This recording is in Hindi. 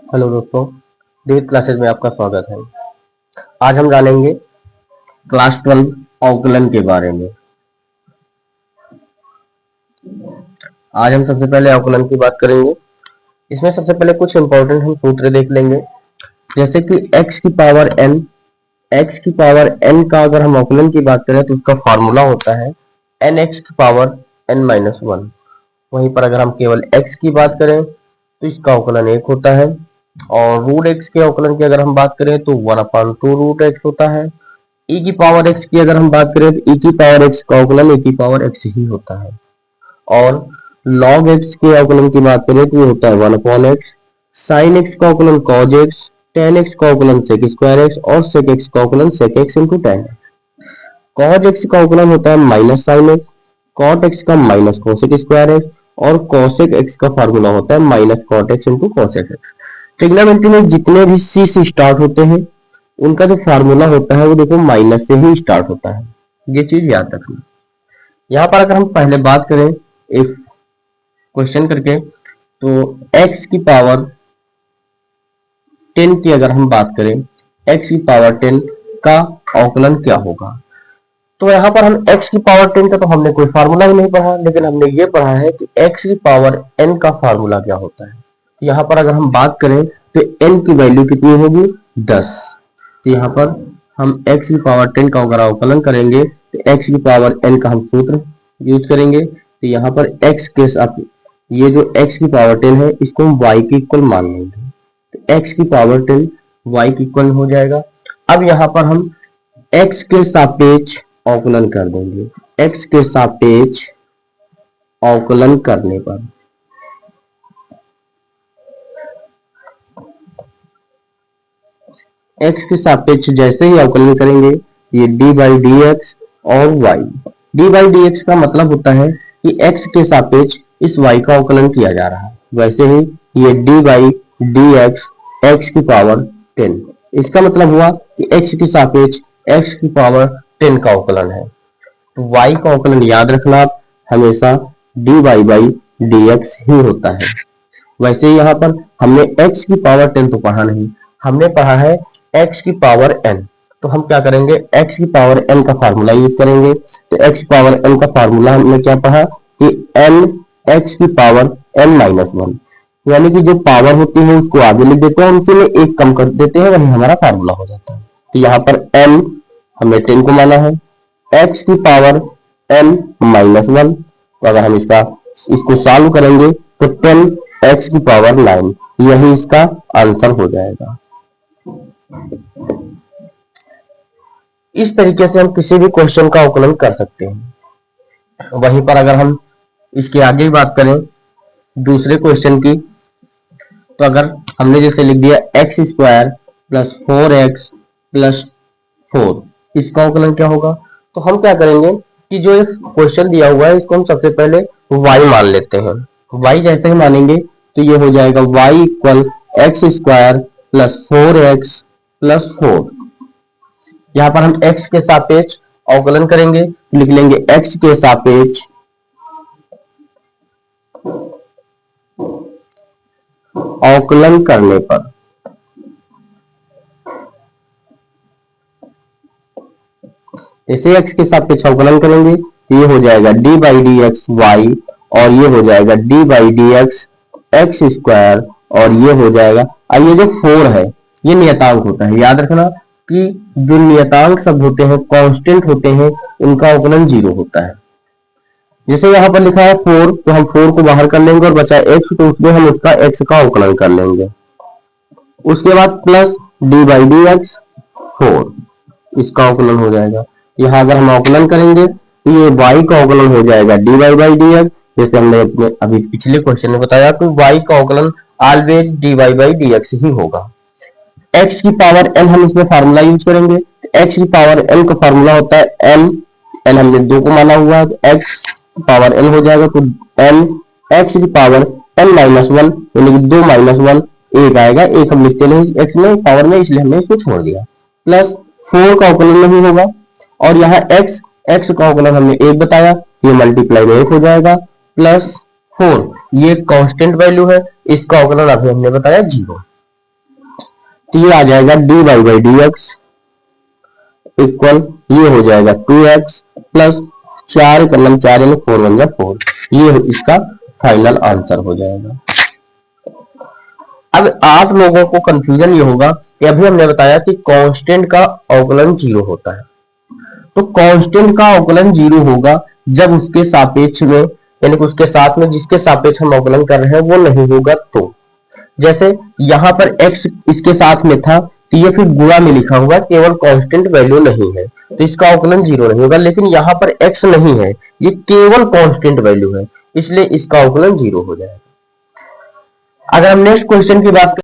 हेलो दोस्तों, डेट क्लासेस में आपका स्वागत है। आज हम जानेंगे क्लास 12 अवकलन के बारे में। आज हम सबसे पहले अवकलन की बात करेंगे। इसमें सबसे पहले कुछ इंपॉर्टेंट हम सूत्र देख लेंगे, जैसे कि x की पावर n का अगर हम अवकलन की बात करें तो उसका फॉर्मूला होता है nx की पावर n-1। वहीं पर अगर हम केवल x की बात करें तो इसका अवकलन 1 होता है, और रूट एक्स के अवकलन की अगर हम बात करें तो 1/2 रूट एक्स होता है। e की पावर x की अगर हम बात करें तो e की पावर x का अवकलन e की पावर x ही होता है, और log x के अवकलन की बात करें तो ये होता है 1/x। sin x का अवकलन cos x, tan x का अवकलन sec स्क्वायर x और sec x का अवकलन sec x into tan x। cos x का अवकलन होता है minus sin x, cot x का minus cos x square x और cosec x का फार्मूला होता है minus cot x into cosec x। Trigonometry में जितने भी सी से स्टार्ट होते हैं उनका जो फार्मूला होता है वो देखो माइनस से ही स्टार्ट होता है, ये चीज याद रखना। यहाँ पर अगर हम पहले बात करें एक क्वेश्चन करके, तो x की पावर 10 की अगर हम बात करें, x की पावर 10 का अवकलन क्या होगा। तो यहाँ पर हम x की पावर 10 का तो हमने कोई फार्मूला ही नहीं पढ़ा, लेकिन हमने ये पढ़ा है कि x की पावर n का फार्मूला क्या होता है। तो यहाँ पर अगर हम बात करें तो n की वैल्यू कितनी होगी 10। तो यहाँ पर हम x की पावर 10 का अगर अवकलन करेंगे तो x की पावर n का हम सूत्र यूज करेंगे। तो यहाँ पर x के साथ ये जो x की पावर 10 है इसको हम y के इक्वल मान लेंगे, तो x की पावर 10 y के इक्वल हो जाएगा। अब यहाँ पर हम x के सापेक्ष अवकलन कर देंगे। x के सापेक्ष अवकलन करने पर x के सापेक्ष जैसे ही अवकलन करेंगे ये d बाई डी एक्स और y। d by d x का मतलब होता है कि x के सापेक्ष इस y का अवकलन किया जा रहा है, वैसे ही ये d by d x x की पावर 10, इसका मतलब हुआ कि x के सापेक्ष x की पावर 10 का अवकलन है। तो y का अवकलन याद रखना आप, हमेशा dy बाई dx ही होता है। वैसे यहाँ पर हमने x की पावर 10 तो पढ़ा नहीं, हमने पढ़ा है x की पावर n। तो हम क्या करेंगे, x की पावर n का फार्मूला यूज करेंगे। तो x की पावर n का फार्मूला हमने क्या पढ़ा कि n x की पावर n-1, यानी कि जो पावर होती है उसको आगे लिख देते हैं, उनसे में एक कम कर देते हैं, वही हमारा फार्मूला हो जाता है। तो यहाँ पर n हमने 10 को माना है, x की पावर n-1। तो अगर हम इसको सॉल्व करेंगे तो 10x की पावर 9, यही इसका आंसर हो जाएगा। इस तरीके से हम किसी भी क्वेश्चन का अवकलन कर सकते हैं। वहीं पर अगर हम इसके आगे बात करें दूसरे क्वेश्चन की, तो अगर हमने जैसे लिख दिया x square plus 4x plus 4, इसका अवकलन क्या होगा। तो हम क्या करेंगे कि जो क्वेश्चन दिया हुआ है इसको हम सबसे पहले y मान लेते हैं। y जैसे ही मानेंगे तो ये हो जाएगा y equal x square plus 4x plus 4। यहाँ पर हम x के सापेक्ष अवकलन करेंगे, लिख लेंगे x के सापेक्ष अवकलन करने पर इसे x के सापेक्ष अवकलन करेंगे तो ये हो जाएगा d by d x y, और ये हो जाएगा d by d x x square, और ये हो जाएगा। अब ये जो 4 है ये नियतांक होता है, याद रखना कि जो नियतांक सब होते हैं कांस्टेंट होते हैं उनका अवकलन 0 होता है। जैसे यहाँ पर लिखा है 4, तो हम 4 को बाहर कर लेंगे और बचा x, तो उसमें हम उसका x का अवकलन कर लेंगे। उसके बाद plus d by d x 4, इसका अवकलन हो जाएगा। यहाँ अगर हम अवकलन करेंगे तो ये y का अवकलन हो जाएगा dy बाई डी एक्स, जैसे हमने अपने अभी पिछले क्वेश्चन में बताया कि y का अवकलन always dy by d x ही होगा। x की पावर n हम इसमें फार्मूला यूज करेंगे। x की पावर n का फार्मूला होता है n हमने 2 को माना हुआ है, x पावर n हो जाएगा, तो n x की पावर n-1, यानी कि 2 - 1 1 आएगा। एक हम लिखते नहीं x में पावर में, इसलिए हमने इसको छोड़ दिया। प्लस 4 का अवकलन नहीं होगा, और यहाँ x का अवकलन हमने 1 बताया, ये मल्टीप्लाई में 1 हो जाएगा। प्लस 4 ये कांस्टेंट वैल्यू है, इसका अवकलन अभी हमने बताया 0। तो ये आ जाएगा d y by d x equal, ये हो जाएगा 2x प्लस 4 यानी 4 1 4। ये इसका फाइनल आंसर हो जाएगा। अब आप लोगों को कंफ्यूजन ये होगा कि अभी हमने बताया कि कांस्टेंट का अवकलन 0 होता है, तो कांस्टेंट का अवकलन 0 होगा जब उसके सापेक्ष में, यानी कि उसके साथ में जिसके सापेक्ष हम अवकलन कर रहे हैं वो नहीं होगा। तो जैसे यहां पर x इसके साथ में था, तो ये फिर गुणा में लिखा हुआ, केवल कांस्टेंट वैल्यू नहीं है तो इसका अवकलन 0 नहीं होगा। लेकिन यहाँ पर x नहीं है, ये केवल कांस्टेंट वैल्यू है, इसलिए इसका अवकलन 0 हो जाएगा। अगर हम नेक्स्ट क्वेश्चन की बात